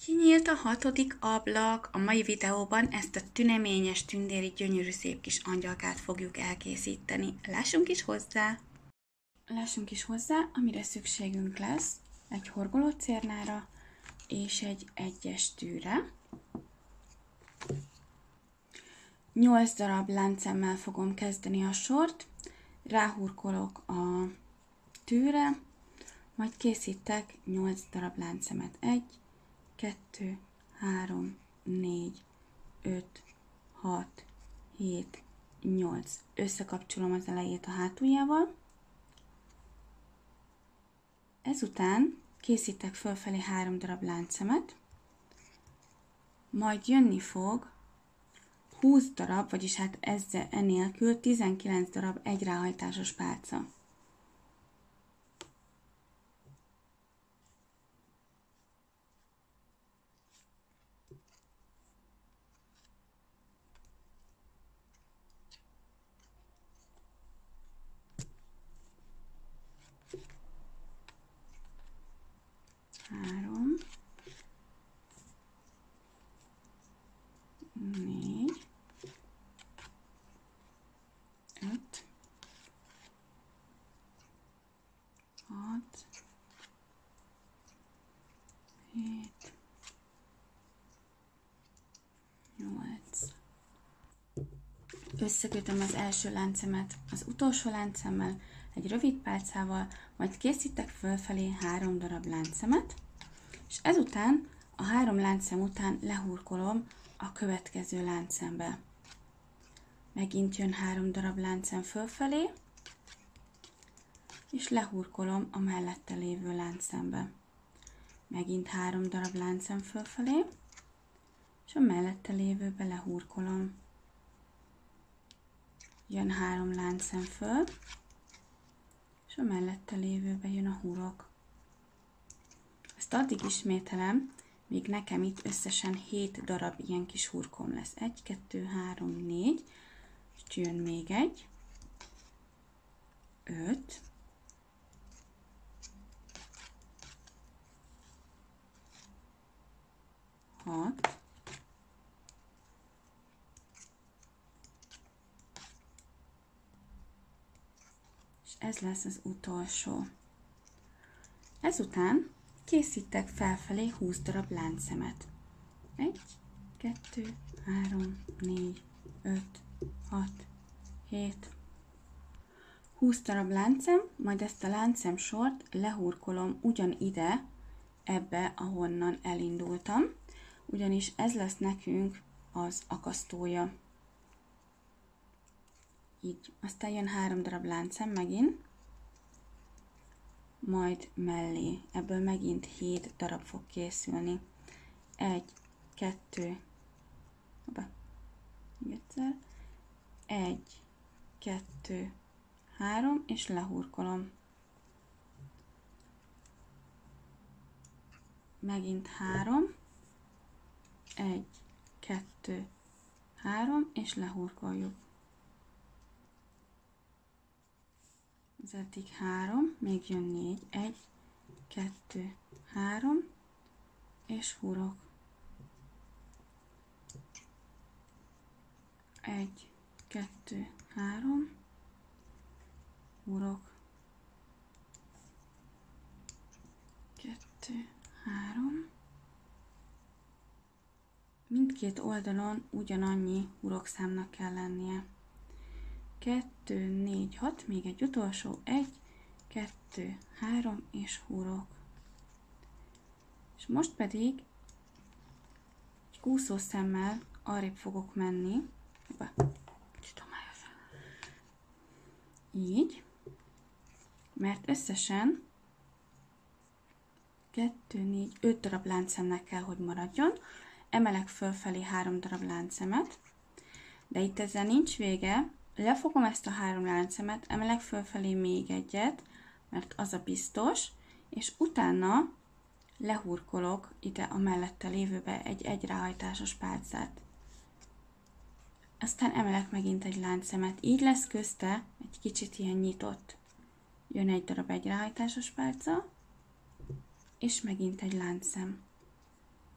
Kinyílt a 6. ablak. A mai videóban ezt a tüneményes, tündéri, gyönyörű szép kis angyalkát fogjuk elkészíteni. Lássunk is hozzá! Amire szükségünk lesz egy horgolócérnára és egy 1-es tűre. 8 darab láncszemmel fogom kezdeni a sort, ráhurkolok a tűre, majd készítek 8 darab láncszemet. 1, 2, 3, 4, 5, 6, 7, 8. Összekapcsolom az elejét a hátuljával. Ezután készítek fölfelé 3 darab láncszemet, majd jönni fog 20 darab, vagyis hát enélkül 19 darab egyráhajtásos pálca. Három, 4, 5, 6, 7, 8. Összekötöm az első láncemet az utolsó láncszemmel, egy rövid pálcával, majd készítek fölfelé 3 darab láncszemet, és ezután a 3 láncszem után lehurkolom a következő láncszembe. Megint jön 3 darab láncszem fölfelé, és lehurkolom a mellette lévő láncszembe. Megint 3 darab láncszem fölfelé, és a mellette lévőbe lehurkolom. Jön 3 láncszem föl, és a mellette lévőbe jön a hurok. Ezt addig ismételem, míg nekem itt összesen 7 darab ilyen kis hurkom lesz. 1, 2, 3, 4, és jön még egy, 5, 6, és ez lesz az utolsó. Ezután készítek felfelé 20 darab láncszemet. 1, 2, 3, 4, 5, 6, 7, 20 darab láncszem, majd ezt a láncszem sort lehurkolom ugyanide, ebbe, ahonnan elindultam, ugyanis ez lesz nekünk az akasztója. Így, aztán jön 3 darab láncszem megint, majd mellé, ebből megint 7 darab fog készülni. 1, 2, még egyszer, 1, 2, 3, és lehurkolom. Megint 3, 1, 2, 3, és lehurkoljuk. Az eddig 3, még jön 4, 1, 2, 3, és hurok. 1, 2, 3, hurok. 2, 3. Mindkét oldalon ugyanannyi hurokszámnak kell lennie. 2, 4, 6, még egy utolsó, 1, 2, 3, és hurok. És most pedig egy kúszószemmel arrébb fogok menni. Így, mert összesen 2, 4, 5 darab láncszemnek kell, hogy maradjon. Emelek fölfelé 3 darab láncszemet, de itt ezzel nincs vége. Lefogom ezt a 3 láncszemet, emelek fölfelé még egyet, mert az a biztos, és utána lehurkolok ide a mellette lévőbe egy egyráhajtásos pálcát. Aztán emelek megint egy láncszemet, így lesz közte egy kicsit ilyen nyitott. Jön egy darab egyráhajtásos pálca, és megint egy láncszem.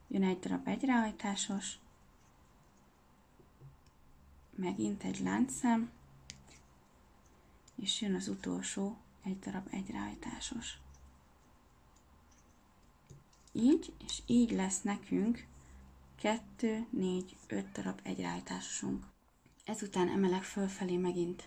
jön egy darab egyráhajtásos, megint egy láncszem, és jön az utolsó egy darab egyráhajtásos. Így, és így lesz nekünk 2, 4, 5 darab egyráhajtásosunk. Ezután emelek fölfelé megint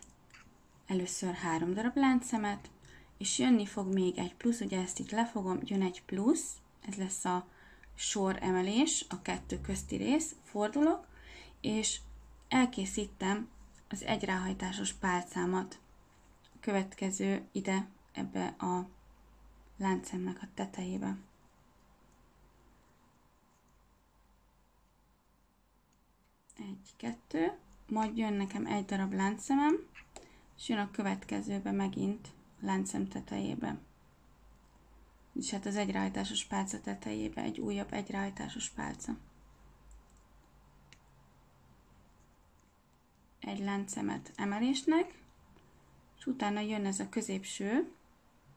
először 3 darab láncszemet, és jönni fog még egy plusz, ugye ezt itt lefogom, jön egy plusz, ez lesz a sor emelés, a 2 közti rész, fordulok, és elkészítem az egyráhajtásos pálcámat. A következő ide, ebbe a láncszemnek a tetejébe. Egy, 2, majd jön nekem egy darab láncszemem, és jön a következőbe megint a láncszem tetejébe. És hát az egyráhajtásos pálca tetejébe egy újabb egyráhajtásos pálca. Egy láncszemet emelésnek, és utána jön ez a középső,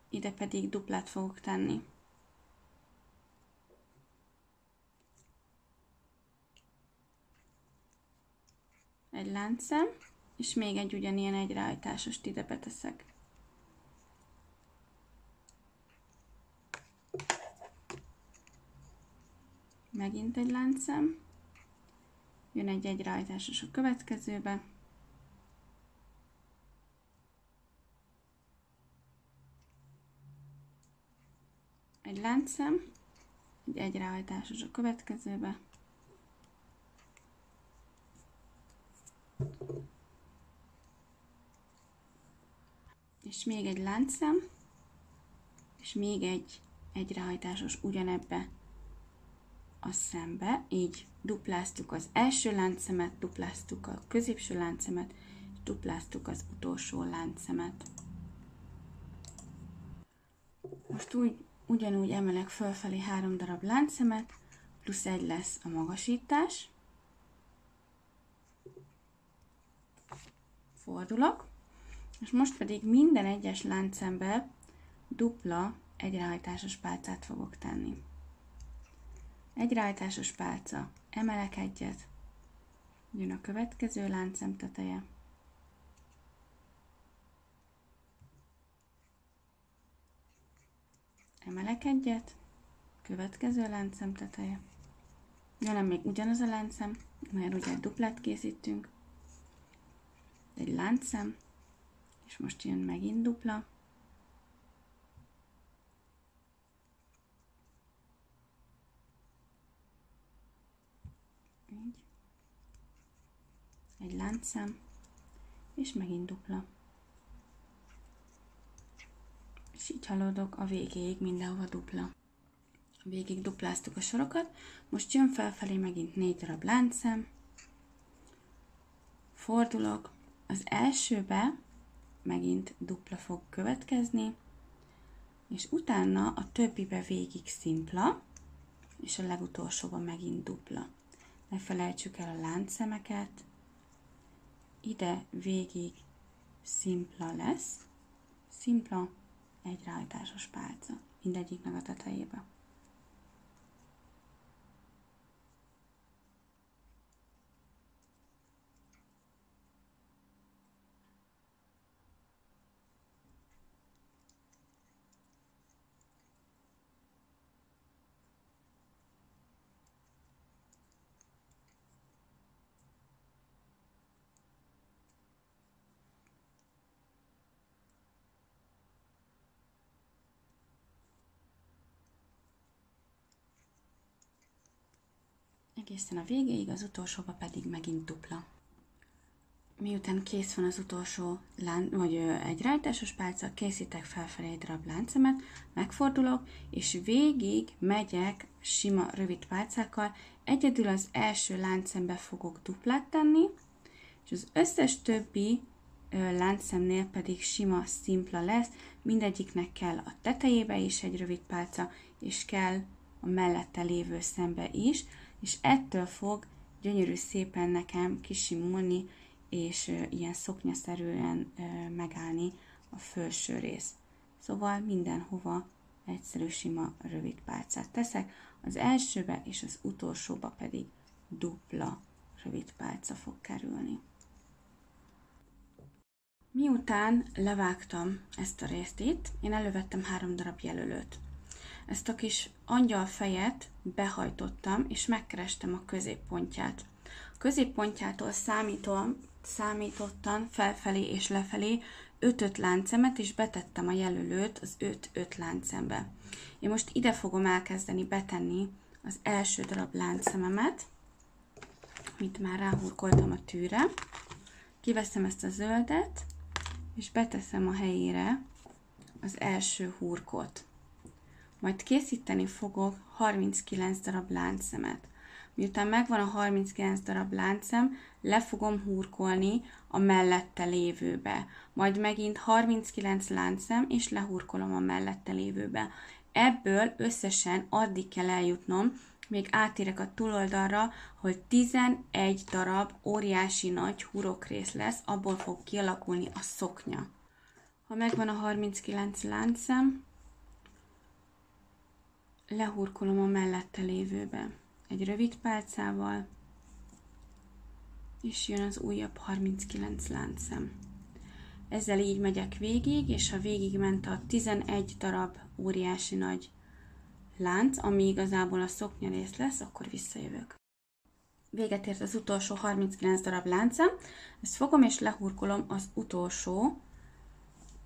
ide pedig duplát fogok tenni. Egy láncszem, és még egy ugyanilyen egyráhajtásost ide beteszek. Megint egy láncszem, jön egy egyráhajtásos a következőbe, egy láncszem, egy egyráhajtásos a következőbe, és még egy láncszem, és még egy egyráhajtásos ugyanebbe a szembe, így dupláztuk az első láncszemet, dupláztuk a középső láncszemet, és dupláztuk az utolsó láncszemet. Most ugyanúgy emelek fölfelé 3 darab láncszemet, plusz egy lesz a magasítás. Fordulok, és most pedig minden egyes láncszembe dupla egyráhajtásos pálcát fogok tenni. Egyráhajtásos pálca, emelek egyet, jön a következő láncszem teteje, emelek egyet, következő láncszem teteje, jön még ugyanaz a láncszem, mert ugye duplát készítünk, egy láncszem, és most jön megint dupla, így, egy láncszem, és megint dupla. És így haladok a végéig, mindenhova dupla. Végig dupláztuk a sorokat, most jön felfelé megint 4 darab láncszem, fordulok, az elsőbe megint dupla fog következni, és utána a többibe végig szimpla, és a legutolsóban megint dupla. Ne felejtsük el a láncszemeket, ide végig szimpla lesz, szimpla egyráhajtásos pálca, mindegyiknek a tetejébe. Egészen a végéig, az utolsóba pedig megint dupla. Miután kész van az utolsó egyráhajtásos pálca, készítek felfelé egy darab láncszemet, megfordulok, és végig megyek sima rövid pálcákkal, egyedül az első láncszembe fogok duplát tenni, és az összes többi láncszemnél pedig sima, szimpla lesz, mindegyiknek kell a tetejébe is egy rövid pálca, és kell a mellette lévő szembe is, és ettől fog gyönyörű szépen nekem kisimulni, és ilyen szoknyaszerűen megállni a felső rész. Szóval mindenhova egyszerű, sima, rövid pálcát teszek. az elsőbe és az utolsóba pedig dupla rövid pálca fog kerülni. Miután levágtam ezt a részt itt, én elővettem 3 darab jelölőt. Ezt a kis angyalfejet behajtottam, és megkerestem a középpontját. A középpontjától számítottan felfelé és lefelé 5-5 láncemet, és betettem a jelölőt az 5-5 láncembe. Én most ide fogom elkezdeni betenni az első darab láncememet, amit már ráhurkoltam a tűre. Kiveszem ezt a zöldet, és beteszem a helyére az első hurkot. Majd készíteni fogok 39 darab láncszemet. Miután megvan a 39 darab láncszem, le fogom hurkolni a mellette lévőbe. Majd megint 39 láncszem, és lehurkolom a mellette lévőbe. Ebből összesen addig kell eljutnom, még átérek a túloldalra, hogy 11 darab óriási nagy hurokrész lesz, abból fog kialakulni a szoknya. Ha megvan a 39 láncszem, lehurkolom a mellette lévőbe egy rövid pálcával, és jön az újabb 39 láncszem. Ezzel így megyek végig, és ha végigment a 11 darab óriási nagy lánc, ami igazából a szoknyarész lesz, akkor visszajövök. Véget ért az utolsó 39 darab láncem, ezt fogom és lehurkolom az utolsó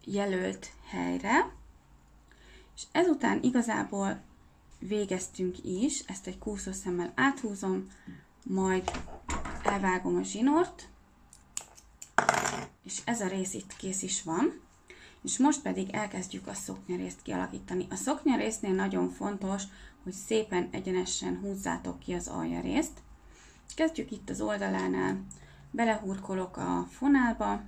jelölt helyre, és ezután igazából végeztünk is, ezt egy kúszószemmel áthúzom, majd elvágom a zsinort, és ez a rész itt kész is van, és most pedig elkezdjük a szoknyarészt kialakítani. A szoknyarésznél nagyon fontos, hogy szépen egyenesen húzzátok ki az aljarészt. Kezdjük itt az oldalánál, belehurkolok a fonálba,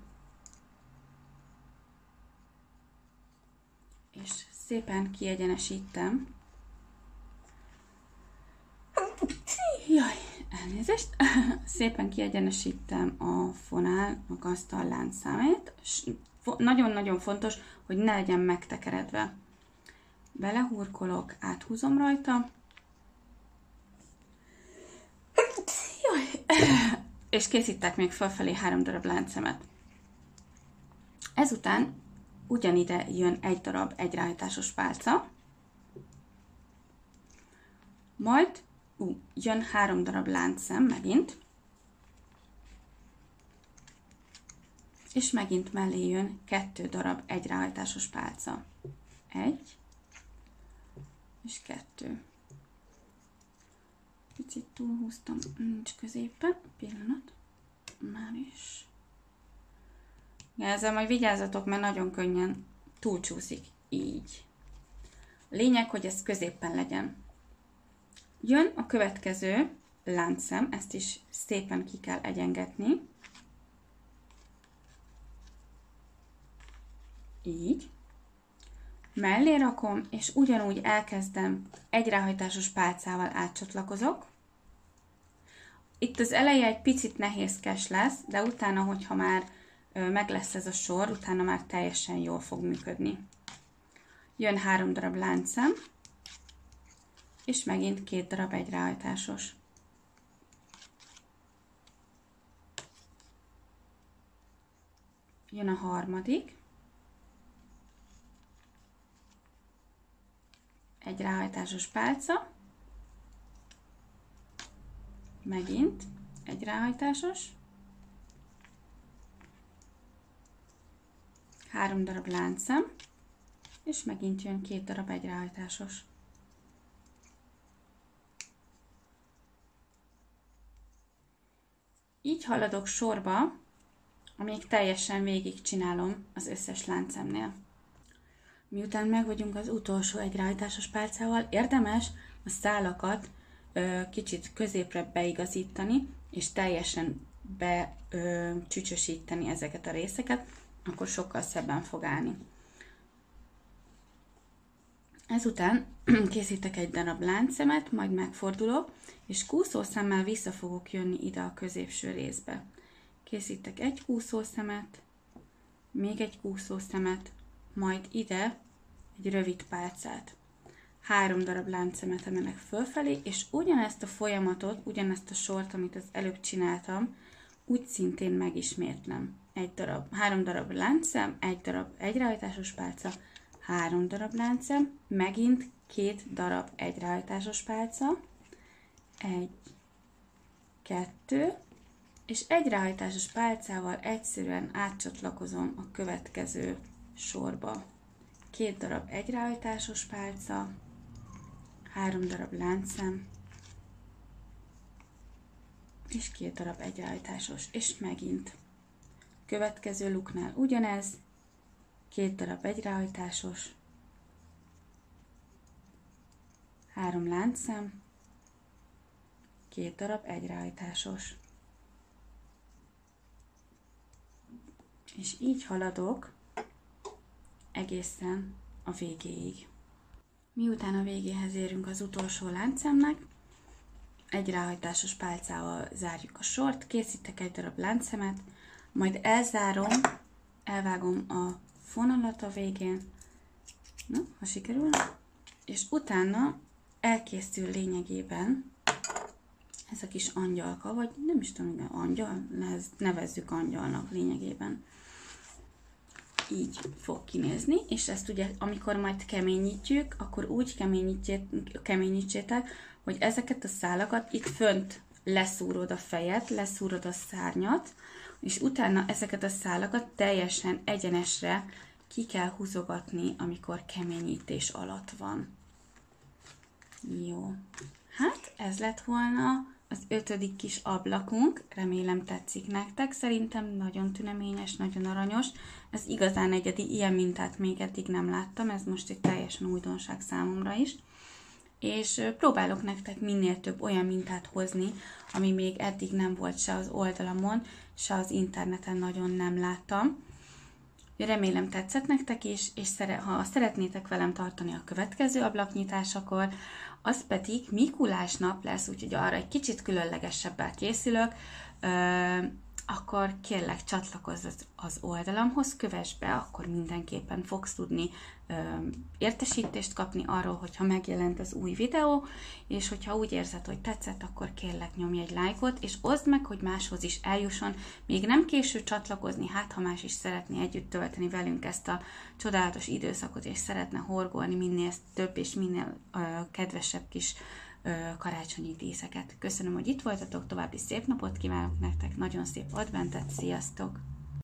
és szépen kiegyenesítem. Jaj, elnézést! Szépen kiegyenesítem a fonálnak azt a láncszámát. Nagyon-nagyon fontos, hogy ne legyen megtekeredve. Belehurkolok, áthúzom rajta. Jaj! És készítek még felfelé 3 darab láncszemet. Ezután ugyanide jön egy darab egyráhajtásos pálca. Majd jön 3 darab láncszem megint. És megint mellé jön 2 darab egyráhajtásos pálca. 1 és 2. Picit túlhúztam, nincs középen. Pillanat. Már is. Ezzel majd vigyázzatok, mert nagyon könnyen túlcsúszik. Így. A lényeg, hogy ez középen legyen. Jön a következő láncszem, ezt is szépen ki kell egyengetni. Így. Mellé rakom, és ugyanúgy elkezdem egyráhajtásos pálcával átcsatlakozok. Itt az eleje egy picit nehézkes lesz, de utána, hogyha már meg lesz ez a sor, utána már teljesen jól fog működni. Jön 3 darab láncszem, és megint 2 darab egyráhajtásos. Jön a harmadik. Egyráhajtásos pálca. Megint egyráhajtásos. 3 darab láncszem, és megint jön 2 darab egyráhajtásos. Így haladok sorba, amíg teljesen végigcsinálom az összes láncemnél. Miután meg vagyunk az utolsó egyráhajtásos pálcával, érdemes a szálakat kicsit középre beigazítani, és teljesen becsücsösíteni ezeket a részeket, akkor sokkal szebben fog állni. Ezután készítek egy darab láncszemet, majd megfordulok, és kúszószemmel vissza fogok jönni ide a középső részbe. Készítek egy kúszószemet, még egy kúszószemet, majd ide egy rövid pálcát. 3 darab láncszemet emelek fölfelé, és ugyanezt a folyamatot, ugyanezt a sort, amit az előbb csináltam, úgy szintén megismétlem. 3 darab láncszem, 1 darab egyrehajtásos pálca, 3 darab láncszem, megint 2 darab egyrehajtásos pálca, 1, 2, és egyrehajtásos pálcával egyszerűen átcsatlakozom a következő sorba. 2 darab egyrehajtásos pálca, 3 darab láncszem, és 2 darab egyrehajtásos, és megint. Következő luknál ugyanez, 2 darab egyrehajtásos, 3 láncszem, 2 darab egyrehajtásos. És így haladok egészen a végéig. Miután a végéhez érünk az utolsó láncszemnek, egyrehajtásos pálcával zárjuk a sort, készítek 1 darab láncszemet, majd elzárom, elvágom a fonalat a végén, na, ha sikerül, és utána elkészül lényegében ez a kis angyalka, vagy nem is tudom, angyal, nevezzük angyalnak lényegében. Így fog kinézni, és ezt ugye, amikor majd keményítjük, akkor úgy keményítsétek, hogy ezeket a szálakat itt fönt leszúrod a fejet, leszúrod a szárnyat, és utána ezeket a szálakat teljesen egyenesre ki kell húzogatni, amikor keményítés alatt van. Jó. Hát ez lett volna az 5. kis ablakunk, remélem tetszik nektek, szerintem nagyon tüneményes, nagyon aranyos, ez igazán egyedi, ilyen mintát még eddig nem láttam, ez most egy teljesen újdonság számomra is, és próbálok nektek minél több olyan mintát hozni, ami még eddig nem volt se az oldalamon, se az interneten nagyon nem láttam. Remélem tetszett nektek is, és ha szeretnétek velem tartani a következő ablaknyitásakor, az pedig Mikulás nap lesz, úgyhogy arra egy kicsit különlegesebbel készülök, akkor kérlek csatlakozz az oldalamhoz, kövess be, akkor mindenképpen fogsz tudni értesítést kapni arról, hogyha megjelent az új videó, és hogyha úgy érzed, hogy tetszett, akkor kérlek nyomj egy lájkot, és oszd meg, hogy máshoz is eljusson. Még nem késő csatlakozni, hát ha más is szeretné együtt tölteni velünk ezt a csodálatos időszakot, és szeretne horgolni minél több és minél kedvesebb kis karácsonyi díszeket. Köszönöm, hogy itt voltatok, további szép napot kívánok nektek, nagyon szép adventet, sziasztok!